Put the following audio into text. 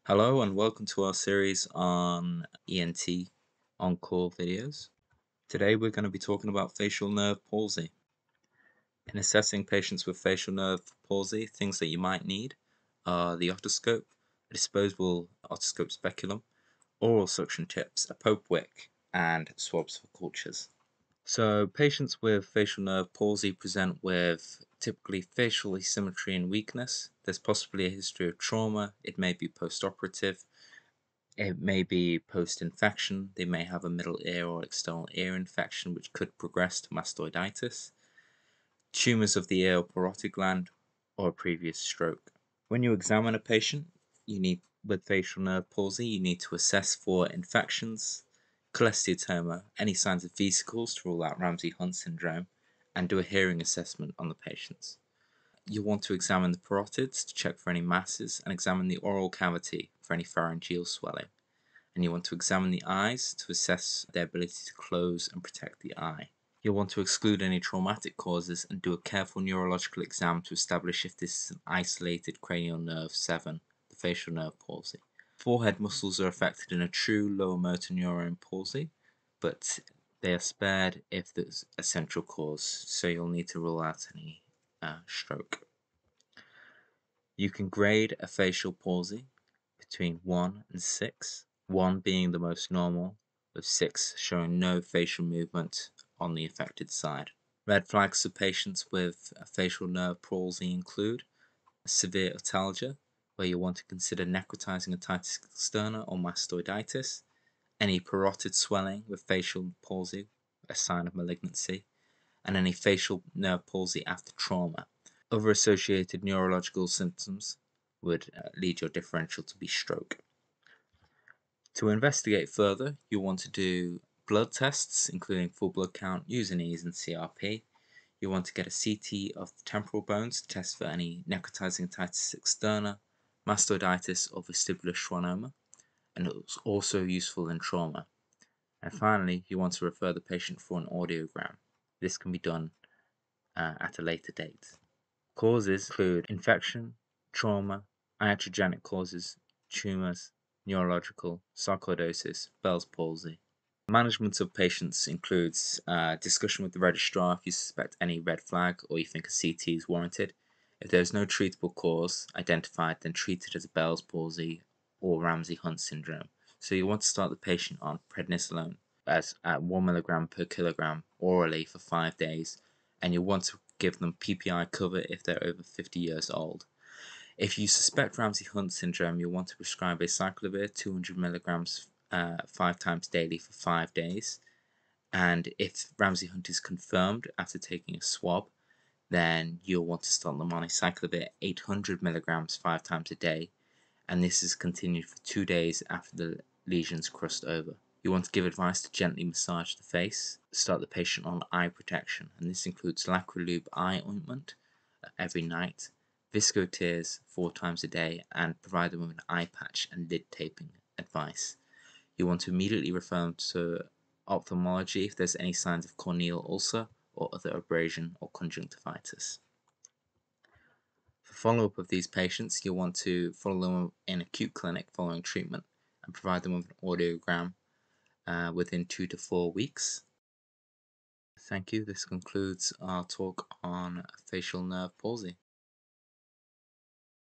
Hello and welcome to our series on ENT on-call videos. Today we're going to be talking about facial nerve palsy. In assessing patients with facial nerve palsy, things that you might need are the otoscope, a disposable otoscope speculum, oral suction tips, a Pope wick, and swabs for cultures. So patients with facial nerve palsy present with typically facial asymmetry and weakness. There's possibly a history of trauma. It may be post-operative. It may be post-infection. They may have a middle ear or external ear infection, which could progress to mastoiditis, tumors of the ear or parotid gland, or a previous stroke. When you examine a patient, with facial nerve palsy, you need to assess for infections, cholesteatoma, any signs of vesicles to rule out Ramsay-Hunt syndrome, and do a hearing assessment on the patients. You want to examine the parotids to check for any masses and examine the oral cavity for any pharyngeal swelling. And you want to examine the eyes to assess their ability to close and protect the eye. You'll want to exclude any traumatic causes and do a careful neurological exam to establish if this is an isolated cranial nerve 7, the facial nerve palsy. Forehead muscles are affected in a true lower motor neurone palsy, but they are spared if there's a central cause, so you'll need to rule out any stroke. You can grade a facial palsy between 1 and 6, 1 being the most normal, with 6 showing no facial movement on the affected side. Red flags for patients with facial nerve palsy include severe otalgia, where you want to consider necrotizing otitis externa or mastoiditis, any parotid swelling with facial palsy, a sign of malignancy, and any facial nerve palsy after trauma. Other associated neurological symptoms would lead your differential to be stroke. To investigate further, you'll want to do blood tests, including full blood count, U&Es, and CRP. You want to get a CT of the temporal bones to test for any necrotizing otitis externa, mastoiditis, or vestibular schwannoma, and it's also useful in trauma. And finally, you want to refer the patient for an audiogram. This can be done at a later date. Causes include infection, trauma, iatrogenic causes, tumors, neurological, sarcoidosis, Bell's palsy. Management of patients includes discussion with the registrar if you suspect any red flag or you think a CT is warranted. If there is no treatable cause identified, then treat it as a Bell's palsy or Ramsay-Hunt syndrome. So you want to start the patient on prednisolone at 1 mg per kilogram orally for 5 days, and you want to give them PPI cover if they're over 50 years old. If you suspect Ramsay-Hunt syndrome, you'll want to prescribe acyclovir 200 milligrams 5 times daily for 5 days. And if Ramsay-Hunt is confirmed after taking a swab, then you'll want to start them on acyclovir 800 milligrams 5 times a day, and this is continued for 2 days after the lesions crossed over. You want to give advice to gently massage the face, start the patient on eye protection, and this includes Lacrolube eye ointment every night, Visco tears 4 times a day, and provide them with an eye patch and lid taping advice. You want to immediately refer them to ophthalmology if there's any signs of corneal ulcer or other abrasion or conjunctivitis. For follow-up of these patients, you'll want to follow them in acute clinic following treatment and provide them with an audiogram within 2 to 4 weeks. Thank you. This concludes our talk on facial nerve palsy.